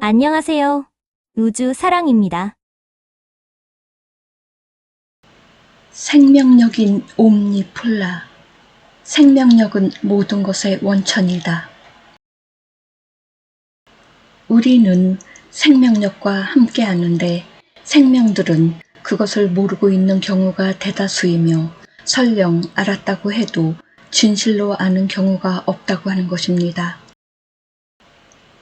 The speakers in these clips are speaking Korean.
안녕하세요. 우주 사랑입니다. 생명력인 옴니폴라. 생명력은 모든 것의 원천이다. 우리는 생명력과 함께하는데 생명들은 그것을 모르고 있는 경우가 대다수이며 설령 알았다고 해도 진실로 아는 경우가 없다고 하는 것입니다.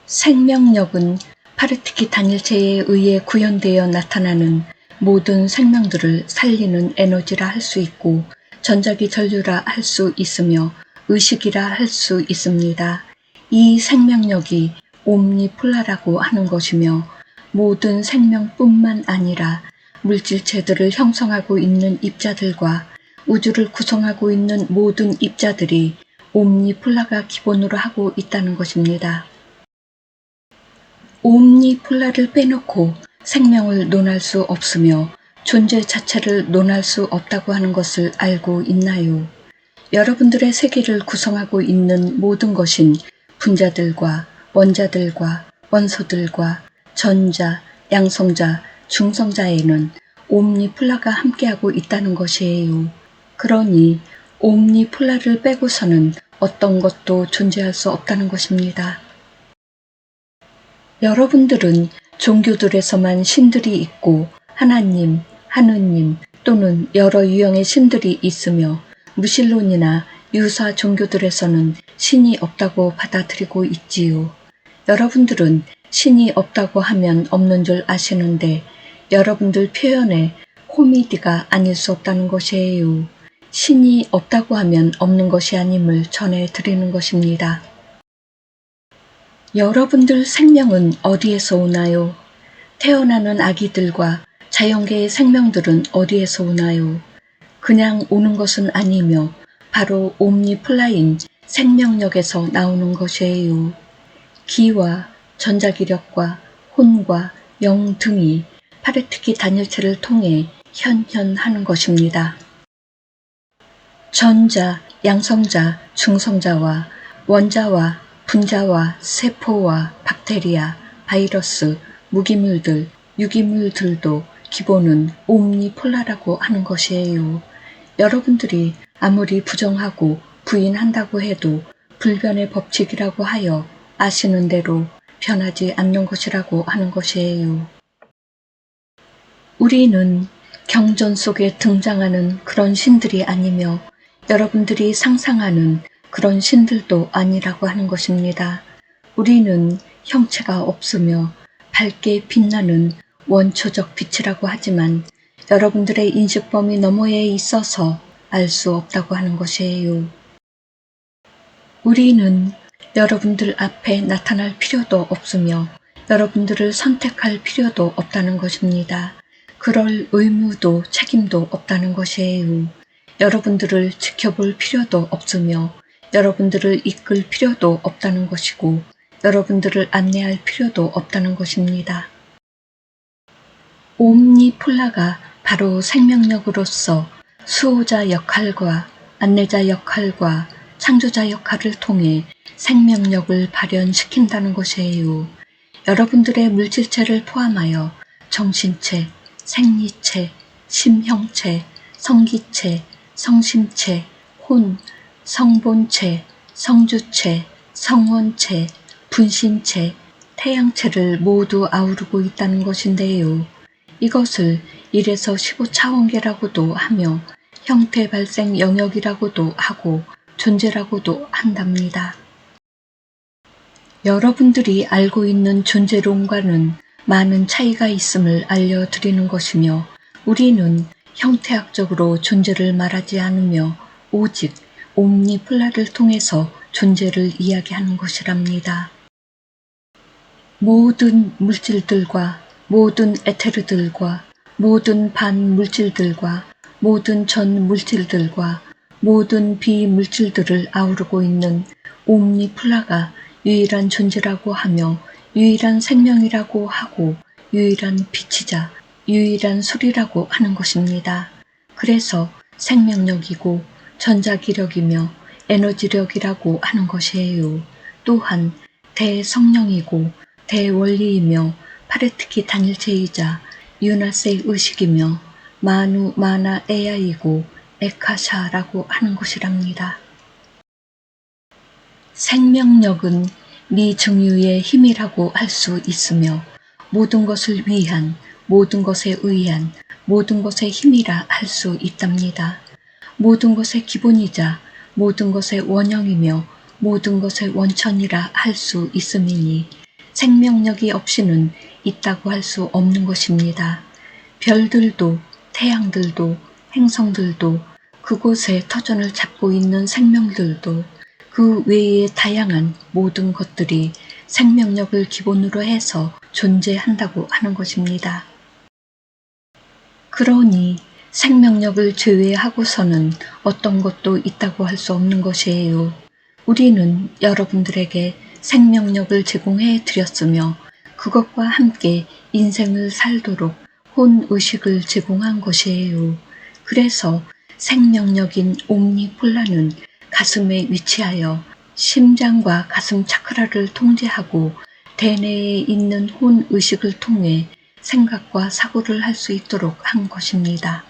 생명력은 파르티키 단일체에 의해 구현되어 나타나는 모든 생명들을 살리는 에너지라 할 수 있고 전자기 전류라 할 수 있으며 의식이라 할 수 있습니다. 이 생명력이 옴니폴라라고 하는 것이며 모든 생명뿐만 아니라 물질체들을 형성하고 있는 입자들과 우주를 구성하고 있는 모든 입자들이 옴니폴라가 기본으로 하고 있다는 것입니다. 옴니폴라를 빼놓고 생명을 논할 수 없으며 존재 자체를 논할 수 없다고 하는 것을 알고 있나요? 여러분들의 세계를 구성하고 있는 모든 것인 분자들과 원자들과 원소들과 전자, 양성자, 중성자에는 옴니폴라가 함께하고 있다는 것이에요. 그러니 옴니폴라를 빼고서는 어떤 것도 존재할 수 없다는 것입니다. 여러분들은 종교들에서만 신들이 있고 하나님, 하느님 또는 여러 유형의 신들이 있으며 무신론이나 유사 종교들에서는 신이 없다고 받아들이고 있지요. 여러분들은 신이 없다고 하면 없는 줄 아시는데 여러분들 표현에 코미디가 아닐 수 없다는 것이에요. 신이 없다고 하면 없는 것이 아님을 전해드리는 것입니다. 여러분들 생명은 어디에서 오나요? 태어나는 아기들과 자연계의 생명들은 어디에서 오나요? 그냥 오는 것은 아니며 바로 옴니폴라인 생명력에서 나오는 것이에요. 기와 전자기력과 혼과 영 등이 파르티키 단일체를 통해 현현하는 것입니다. 전자, 양성자, 중성자와 원자와 분자와 세포와 박테리아, 바이러스, 무기물들, 유기물들도 기본은 옴니폴라라고 하는 것이에요. 여러분들이 아무리 부정하고 부인한다고 해도 불변의 법칙이라고 하여 아시는 대로 변하지 않는 것이라고 하는 것이에요. 우리는 경전 속에 등장하는 그런 신들이 아니며 여러분들이 상상하는 그런 신들도 아니라고 하는 것입니다. 우리는 형체가 없으며 밝게 빛나는 원초적 빛이라고 하지만 여러분들의 인식 범위 너머에 있어서 알 수 없다고 하는 것이에요. 우리는 여러분들 앞에 나타날 필요도 없으며 여러분들을 선택할 필요도 없다는 것입니다. 그럴 의무도 책임도 없다는 것이에요. 여러분들을 지켜볼 필요도 없으며 여러분들을 이끌 필요도 없다는 것이고 여러분들을 안내할 필요도 없다는 것입니다. 옴니폴라가 바로 생명력으로서 수호자 역할과 안내자 역할과 창조자 역할을 통해 생명력을 발현시킨다는 것이에요. 여러분들의 물질체를 포함하여 정신체, 생리체, 심형체, 성기체, 성심체, 혼, 성본체, 성주체, 성원체, 분신체, 태양체를 모두 아우르고 있다는 것인데요. 이것을 1에서 15차원계라고도 하며 형태 발생 영역이라고도 하고 존재라고도 한답니다. 여러분들이 알고 있는 존재론과는 많은 차이가 있음을 알려드리는 것이며 우리는 형태학적으로 존재를 말하지 않으며 오직 옴니폴라를 통해서 존재를 이야기하는 것이랍니다. 모든 물질들과 모든 에테르들과 모든 반물질들과 모든 전물질들과 모든 비물질들을 아우르고 있는 옴니폴라가 유일한 존재라고 하며 유일한 생명이라고 하고 유일한 빛이자 유일한 소리라고 하는 것입니다. 그래서 생명력이고 전자기력이며 에너지력이라고 하는 것이에요. 또한 대성령이고 대원리이며 파르트키 단일체이자 유나스의 의식이며 마누 마나 에야이고 에카샤라고 하는 것이랍니다. 생명력은 미증유의 힘이라고 할 수 있으며 모든 것을 위한, 모든 것에 의한, 모든 것의 힘이라 할 수 있답니다. 모든 것의 기본이자 모든 것의 원형이며 모든 것의 원천이라 할 수 있음이니 생명력이 없이는 있다고 할 수 없는 것입니다. 별들도 태양들도 행성들도 그곳에 터전을 잡고 있는 생명들도 그 외의 다양한 모든 것들이 생명력을 기본으로 해서 존재한다고 하는 것입니다. 그러니 생명력을 제외하고서는 어떤 것도 있다고 할 수 없는 것이에요. 우리는 여러분들에게 생명력을 제공해 드렸으며 그것과 함께 인생을 살도록 혼의식을 제공한 것이에요. 그래서 생명력인 옴니폴라는 가슴에 위치하여 심장과 가슴 차크라를 통제하고 대뇌에 있는 혼의식을 통해 생각과 사고를 할 수 있도록 한 것입니다.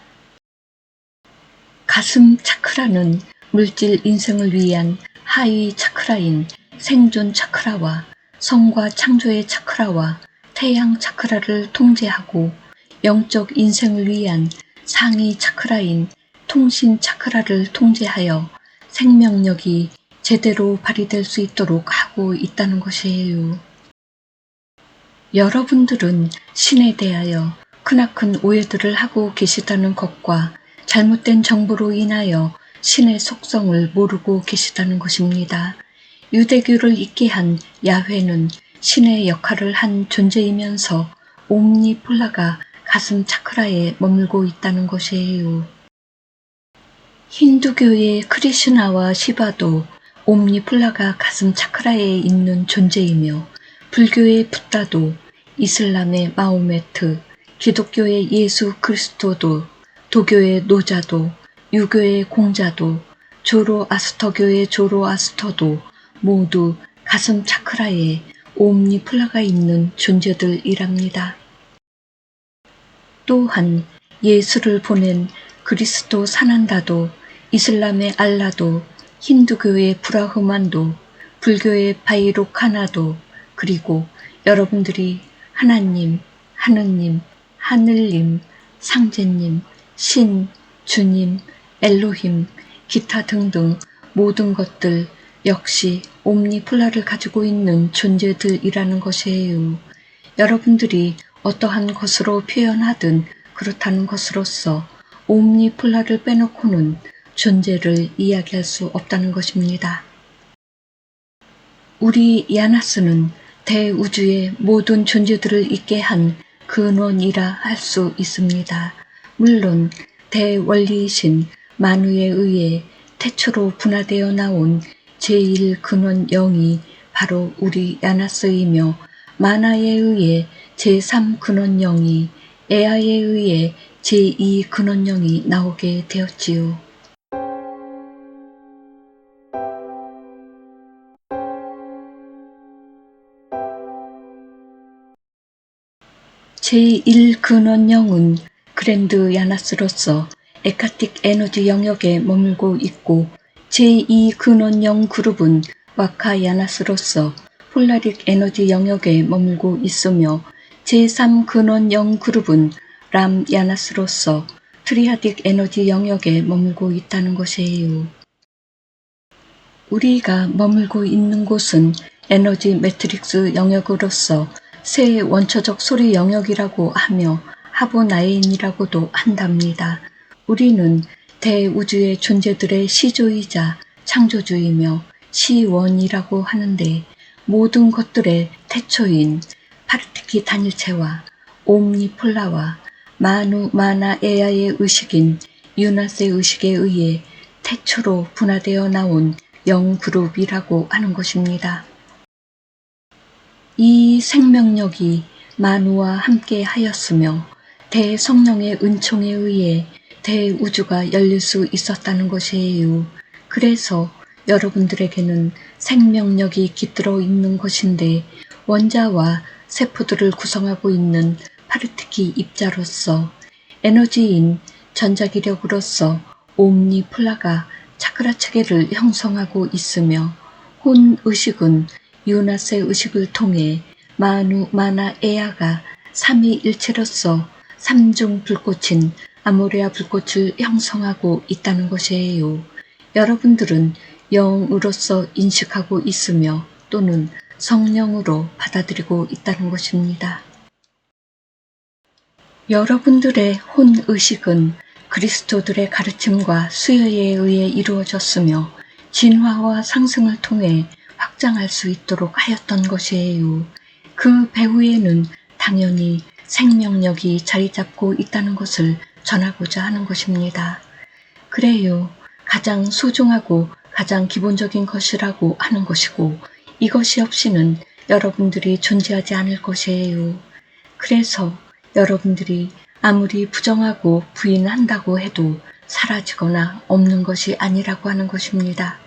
가슴 차크라는 물질 인생을 위한 하위 차크라인 생존 차크라와 성과 창조의 차크라와 태양 차크라를 통제하고 영적 인생을 위한 상위 차크라인 통신 차크라를 통제하여 생명력이 제대로 발휘될 수 있도록 하고 있다는 것이에요. 여러분들은 신에 대하여 크나큰 오해들을 하고 계시다는 것과 잘못된 정보로 인하여 신의 속성을 모르고 계시다는 것입니다. 유대교를 있게 한 야훼는 신의 역할을 한 존재이면서 옴니폴라가 가슴 차크라에 머물고 있다는 것이에요. 힌두교의 크리슈나와 시바도 옴니폴라가 가슴 차크라에 있는 존재이며 불교의 붓다도 이슬람의 마호메트, 기독교의 예수 그리스도도 도교의 노자도 유교의 공자도 조로아스터교의 조로아스터도 모두 가슴 차크라에 옴니폴라가 있는 존재들이랍니다. 또한 예수를 보낸 그리스도 사난다도 이슬람의 알라도 힌두교의 브라흐만도 불교의 바이로카나도 그리고 여러분들이 하나님, 하느님, 하늘님, 상제님, 신, 주님, 엘로힘, 기타 등등 모든 것들 역시 옴니폴라를 가지고 있는 존재들이라는 것이에요. 여러분들이 어떠한 것으로 표현하든 그렇다는 것으로서 옴니폴라를 빼놓고는 존재를 이야기할 수 없다는 것입니다. 우리 야나스는 대우주의 모든 존재들을 있게 한 근원이라 할 수 있습니다. 물론 대원리이신 만우에 의해 태초로 분화되어 나온 제1근원 영이 바로 우리 야나스이며 마나에 의해 제3근원 영이 에아에 의해 제2근원 영이 나오게 되었지요. 제1근원영은 그랜드 야나스로서 에카틱 에너지 영역에 머물고 있고 제2근원영 그룹은 와카 야나스로서 폴라릭 에너지 영역에 머물고 있으며 제3근원영 그룹은 람 야나스로서 트리아딕 에너지 영역에 머물고 있다는 것이에요. 우리가 머물고 있는 곳은 에너지 매트릭스 영역으로서 새 원초적 소리 영역이라고 하며 하보나인이라고도 한답니다. 우리는 대우주의 존재들의 시조이자 창조주이며 시원이라고 하는데 모든 것들의 태초인 파르티키 단일체와 옴니폴라와 마누 마나 에아의 의식인 유나스의 의식에 의해 태초로 분화되어 나온 영그룹이라고 하는 것입니다. 이 생명력이 만우와 함께 하였으며 대성령의 은총에 의해 대우주가 열릴 수 있었다는 것이에요. 그래서 여러분들에게는 생명력이 깃들어 있는 것인데 원자와 세포들을 구성하고 있는 파르티키 입자로서 에너지인 전자기력으로서 옴니폴라가 차크라 체계를 형성하고 있으며 혼의식은 유나세 의식을 통해 마누마나 에아가 삼위일체로서 삼중 불꽃인 아모레아 불꽃을 형성하고 있다는 것이에요. 여러분들은 영으로서 인식하고 있으며 또는 성령으로 받아들이고 있다는 것입니다. 여러분들의 혼의식은 그리스도들의 가르침과 수여에 의해 이루어졌으며 진화와 상승을 통해 확장할 수 있도록 하였던 것이에요. 그 배후에는 당연히 생명력이 자리 잡고 있다는 것을 전하고자 하는 것입니다. 그래요. 가장 소중하고 가장 기본적인 것이라고 하는 것이고 이것이 없이는 여러분들이 존재하지 않을 것이에요. 그래서 여러분들이 아무리 부정하고 부인한다고 해도 사라지거나 없는 것이 아니라고 하는 것입니다.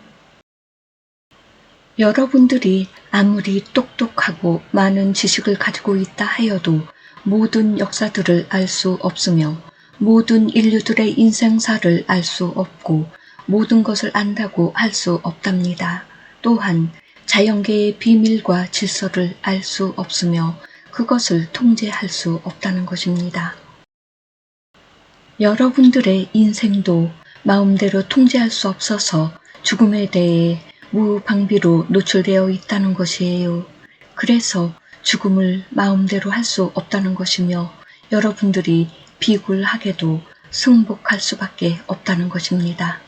여러분들이 아무리 똑똑하고 많은 지식을 가지고 있다 하여도 모든 역사들을 알 수 없으며 모든 인류들의 인생사를 알 수 없고 모든 것을 안다고 할 수 없답니다. 또한 자연계의 비밀과 질서를 알 수 없으며 그것을 통제할 수 없다는 것입니다. 여러분들의 인생도 마음대로 통제할 수 없어서 죽음에 대해 무방비로 노출되어 있다는 것이에요. 그래서 죽음을 마음대로 할 수 없다는 것이며 여러분들이 비굴하게도 승복할 수밖에 없다는 것입니다.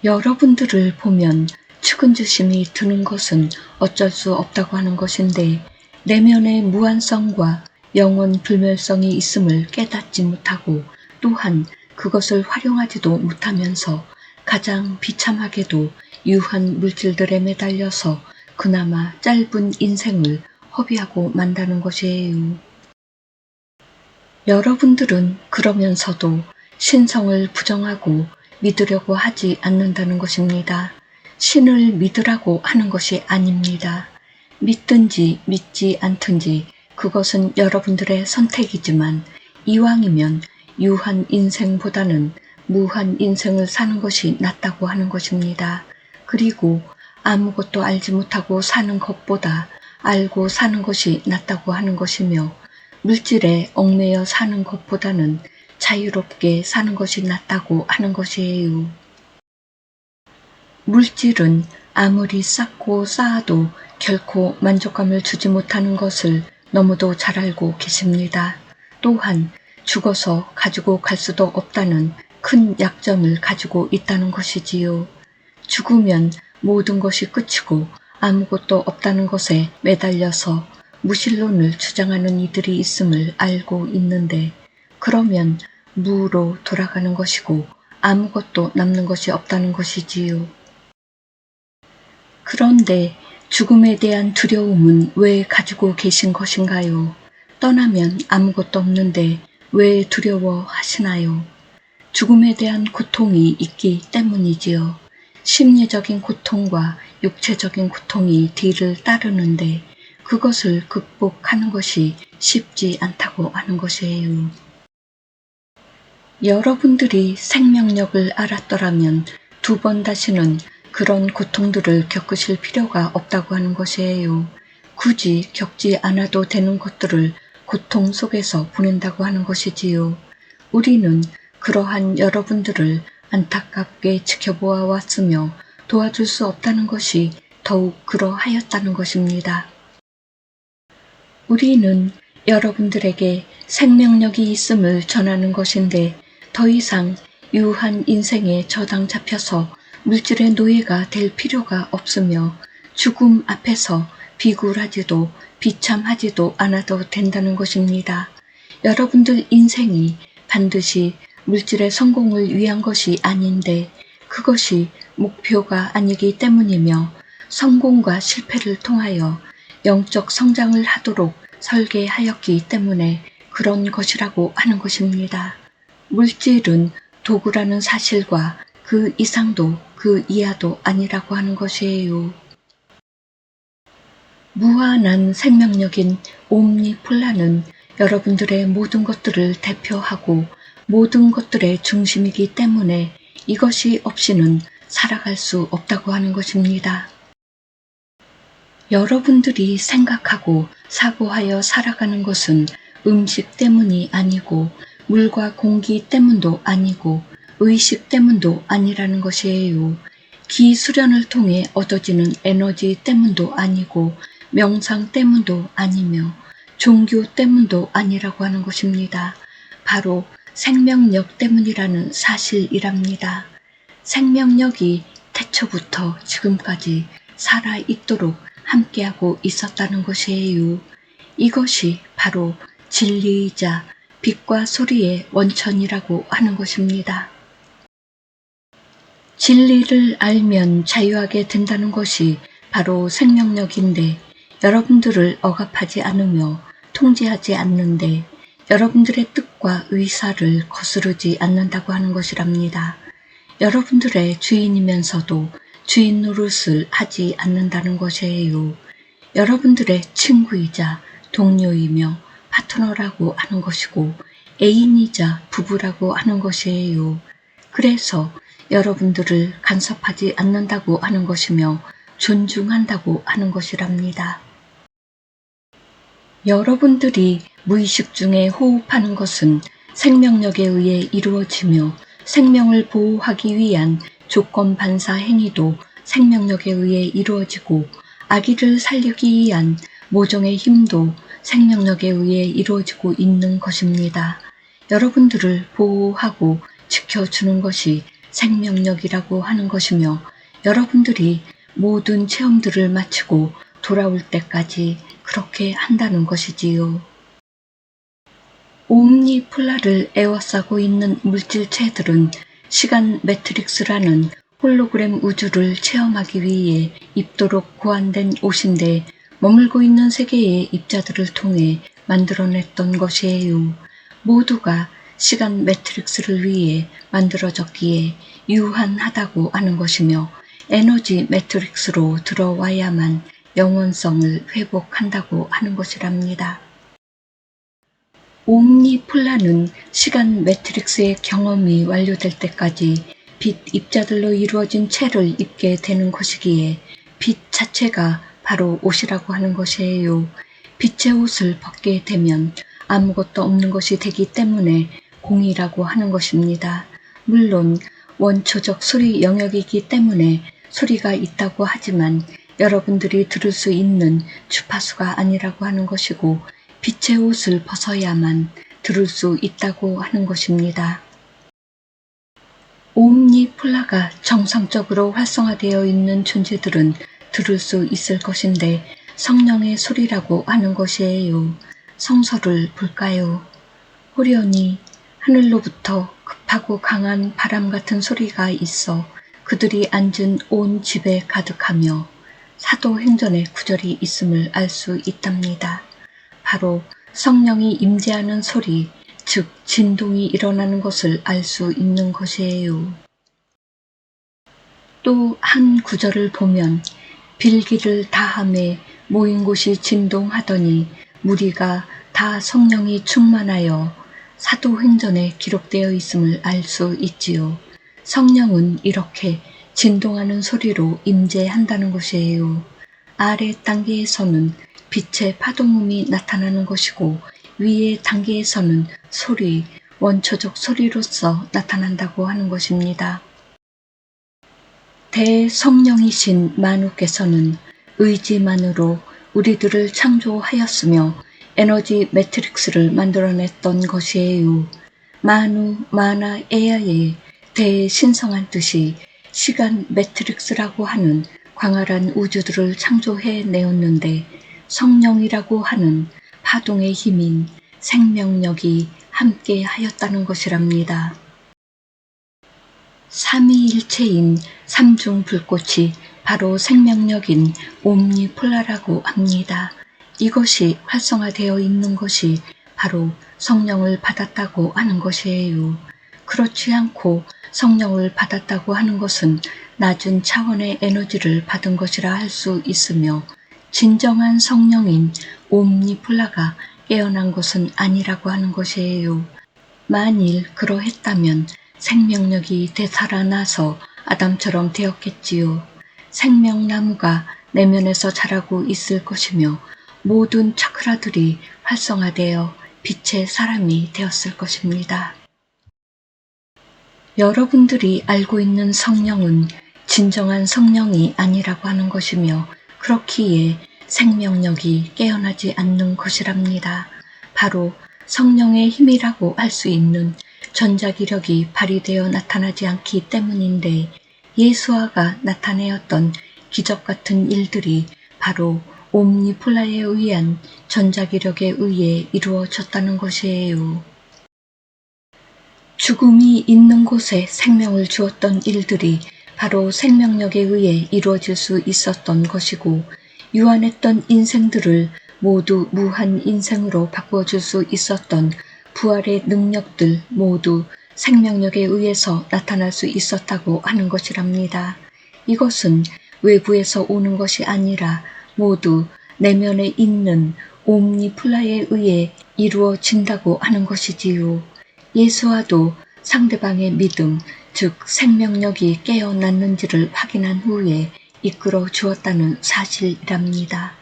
여러분들을 보면 측은주심이 드는 것은 어쩔 수 없다고 하는 것인데 내면의 무한성과 영원 불멸성이 있음을 깨닫지 못하고 또한 그것을 활용하지도 못하면서 가장 비참하게도 유한 물질들에 매달려서 그나마 짧은 인생을 허비하고 만다는 것이에요. 여러분들은 그러면서도 신성을 부정하고 믿으려고 하지 않는다는 것입니다. 신을 믿으라고 하는 것이 아닙니다. 믿든지 믿지 않든지 그것은 여러분들의 선택이지만 이왕이면 유한 인생보다는 무한 인생을 사는 것이 낫다고 하는 것입니다. 그리고 아무것도 알지 못하고 사는 것보다 알고 사는 것이 낫다고 하는 것이며 물질에 얽매여 사는 것보다는 자유롭게 사는 것이 낫다고 하는 것이에요. 물질은 아무리 쌓고 쌓아도 결코 만족감을 주지 못하는 것을 너무도 잘 알고 계십니다. 또한 죽어서 가지고 갈 수도 없다는 큰 약점을 가지고 있다는 것이지요. 죽으면 모든 것이 끝이고 아무것도 없다는 것에 매달려서 무신론을 주장하는 이들이 있음을 알고 있는데 그러면 무로 돌아가는 것이고 아무것도 남는 것이 없다는 것이지요. 그런데 죽음에 대한 두려움은 왜 가지고 계신 것인가요? 떠나면 아무것도 없는데 왜 두려워하시나요? 죽음에 대한 고통이 있기 때문이지요. 심리적인 고통과 육체적인 고통이 뒤를 따르는데 그것을 극복하는 것이 쉽지 않다고 하는 것이에요. 여러분들이 생명력을 알았더라면 두 번 다시는 그런 고통들을 겪으실 필요가 없다고 하는 것이에요. 굳이 겪지 않아도 되는 것들을 고통 속에서 보낸다고 하는 것이지요. 우리는 그러한 여러분들을 안타깝게 지켜보아 왔으며 도와줄 수 없다는 것이 더욱 그러하였다는 것입니다. 우리는 여러분들에게 생명력이 있음을 전하는 것인데 더 이상 유한 인생에 저당 잡혀서 물질의 노예가 될 필요가 없으며 죽음 앞에서 비굴하지도 비참하지도 않아도 된다는 것입니다. 여러분들 인생이 반드시 물질의 성공을 위한 것이 아닌데 그것이 목표가 아니기 때문이며 성공과 실패를 통하여 영적 성장을 하도록 설계하였기 때문에 그런 것이라고 하는 것입니다. 물질은 도구라는 사실과 그 이상도 그 이하도 아니라고 하는 것이에요. 무한한 생명력인 옴니폴라는 여러분들의 모든 것들을 대표하고 모든 것들의 중심이기 때문에 이것이 없이는 살아갈 수 없다고 하는 것입니다. 여러분들이 생각하고 사고하여 살아가는 것은 음식 때문이 아니고 물과 공기 때문도 아니고 의식 때문도 아니라는 것이에요. 기수련을 통해 얻어지는 에너지 때문도 아니고 명상 때문도 아니며 종교 때문도 아니라고 하는 것입니다. 바로 생명력 때문이라는 사실이랍니다. 생명력이 태초부터 지금까지 살아있도록 함께하고 있었다는 것이에요. 이것이 바로 진리이자 빛과 소리의 원천이라고 하는 것입니다. 진리를 알면 자유하게 된다는 것이 바로 생명력인데 여러분들을 억압하지 않으며 통제하지 않는데 여러분들의 뜻과 의사를 거스르지 않는다고 하는 것이랍니다. 여러분들의 주인이면서도 주인 노릇을 하지 않는다는 것이에요. 여러분들의 친구이자 동료이며 파트너라고 하는 것이고 애인이자 부부라고 하는 것이에요. 그래서 여러분들을 간섭하지 않는다고 하는 것이며 존중한다고 하는 것이랍니다. 여러분들이 무의식 중에 호흡하는 것은 생명력에 의해 이루어지며 생명을 보호하기 위한 조건 반사 행위도 생명력에 의해 이루어지고 아기를 살리기 위한 모종의 힘도 생명력에 의해 이루어지고 있는 것입니다. 여러분들을 보호하고 지켜주는 것이 생명력이라고 하는 것이며 여러분들이 모든 체험들을 마치고 돌아올 때까지 그렇게 한다는 것이지요. 옴니폴라를 에워싸고 있는 물질체들은 시간 매트릭스라는 홀로그램 우주를 체험하기 위해 입도록 고안된 옷인데 머물고 있는 세계의 입자들을 통해 만들어냈던 것이에요. 모두가 시간 매트릭스를 위해 만들어졌기에 유한하다고 하는 것이며 에너지 매트릭스로 들어와야만 영원성을 회복한다고 하는 것이랍니다. 옴니폴라는 시간 매트릭스의 경험이 완료될 때까지 빛 입자들로 이루어진 체를 입게 되는 것이기에 빛 자체가 바로 옷이라고 하는 것이에요. 빛의 옷을 벗게 되면 아무것도 없는 것이 되기 때문에 공이라고 하는 것입니다. 물론 원초적 소리 영역이기 때문에 소리가 있다고 하지만 여러분들이 들을 수 있는 주파수가 아니라고 하는 것이고 빛의 옷을 벗어야만 들을 수 있다고 하는 것입니다. 옴니폴라가 정상적으로 활성화되어 있는 존재들은 들을 수 있을 것인데 성령의 소리라고 하는 것이에요. 성서를 볼까요? 호련히 하늘로부터 급하고 강한 바람 같은 소리가 있어 그들이 앉은 온 집에 가득하며 사도행전의 구절이 있음을 알 수 있답니다. 바로 성령이 임재하는 소리, 즉 진동이 일어나는 것을 알 수 있는 것이에요. 또 한 구절을 보면 빌기를 다함에 모인 곳이 진동하더니 무리가 다 성령이 충만하여 사도행전에 기록되어 있음을 알 수 있지요. 성령은 이렇게 진동하는 소리로 임재한다는 것이에요. 아래 단계에서는 빛의 파동음이 나타나는 것이고 위의 단계에서는 소리, 원초적 소리로서 나타난다고 하는 것입니다. 대성령이신 만우께서는 의지만으로 우리들을 창조하였으며 에너지 매트릭스를 만들어냈던 것이에요. 마누 마나 에아의 대신성한 뜻이 시간 매트릭스라고 하는 광활한 우주들을 창조해 내었는데 성령이라고 하는 파동의 힘인 생명력이 함께 하였다는 것이랍니다. 삼위일체인 삼중 불꽃이 바로 생명력인 옴니폴라라고 합니다. 이것이 활성화되어 있는 것이 바로 성령을 받았다고 하는 것이에요. 그렇지 않고 성령을 받았다고 하는 것은 낮은 차원의 에너지를 받은 것이라 할 수 있으며 진정한 성령인 옴니폴라가 깨어난 것은 아니라고 하는 것이에요. 만일 그러했다면 생명력이 되살아나서 아담처럼 되었겠지요. 생명나무가 내면에서 자라고 있을 것이며 모든 차크라들이 활성화되어 빛의 사람이 되었을 것입니다. 여러분들이 알고 있는 성령은 진정한 성령이 아니라고 하는 것이며 그렇기에 생명력이 깨어나지 않는 것이랍니다. 바로 성령의 힘이라고 할 수 있는 전자기력이 발휘되어 나타나지 않기 때문인데 예수아가 나타내었던 기적 같은 일들이 바로 옴니폴라에 의한 전자기력에 의해 이루어졌다는 것이에요. 죽음이 있는 곳에 생명을 주었던 일들이 바로 생명력에 의해 이루어질 수 있었던 것이고 유한했던 인생들을 모두 무한 인생으로 바꿔줄 수 있었던 부활의 능력들 모두 생명력에 의해서 나타날 수 있었다고 하는 것이랍니다. 이것은 외부에서 오는 것이 아니라 모두 내면에 있는 옴니폴라에 의해 이루어진다고 하는 것이지요. 예수와도 상대방의 믿음, 즉 생명력이 깨어났는지를 확인한 후에 이끌어 주었다는 사실이랍니다.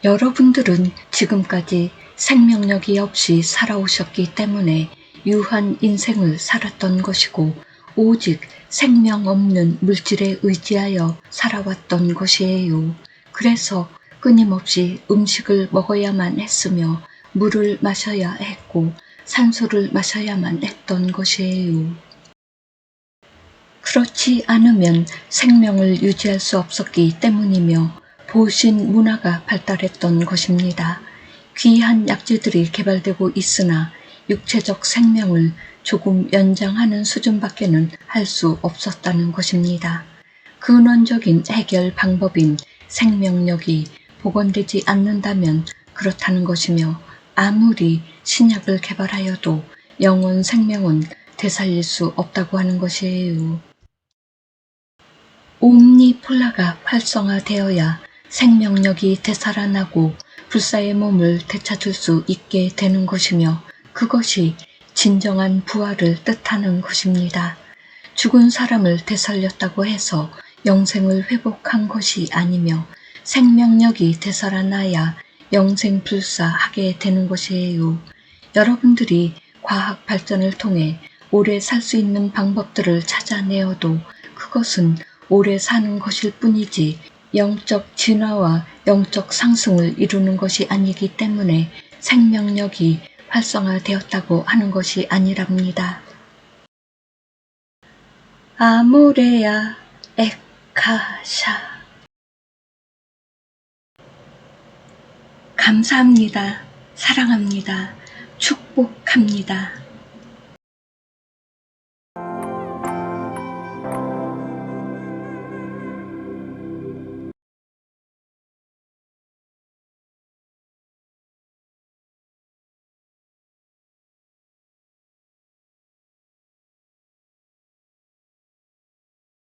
여러분들은 지금까지 생명력이 없이 살아오셨기 때문에 유한 인생을 살았던 것이고 오직 생명 없는 물질에 의지하여 살아왔던 것이에요. 그래서 끊임없이 음식을 먹어야만 했으며 물을 마셔야 했고 산소를 마셔야만 했던 것이에요. 그렇지 않으면 생명을 유지할 수 없었기 때문이며 보신 문화가 발달했던 것입니다. 귀한 약재들이 개발되고 있으나 육체적 생명을 조금 연장하는 수준밖에는 할 수 없었다는 것입니다. 근원적인 해결 방법인 생명력이 복원되지 않는다면 그렇다는 것이며 아무리 신약을 개발하여도 영혼 생명은 되살릴 수 없다고 하는 것이에요. 옴니폴라가 활성화되어야 생명력이 되살아나고 불사의 몸을 되찾을 수 있게 되는 것이며 그것이 진정한 부활을 뜻하는 것입니다. 죽은 사람을 되살렸다고 해서 영생을 회복한 것이 아니며 생명력이 되살아나야 영생불사하게 되는 것이에요. 여러분들이 과학 발전을 통해 오래 살 수 있는 방법들을 찾아내어도 그것은 오래 사는 것일 뿐이지 영적 진화와 영적 상승을 이루는 것이 아니기 때문에 생명력이 활성화되었다고 하는 것이 아니랍니다. 아모레아 에카샤 감사합니다. 사랑합니다. 축복합니다.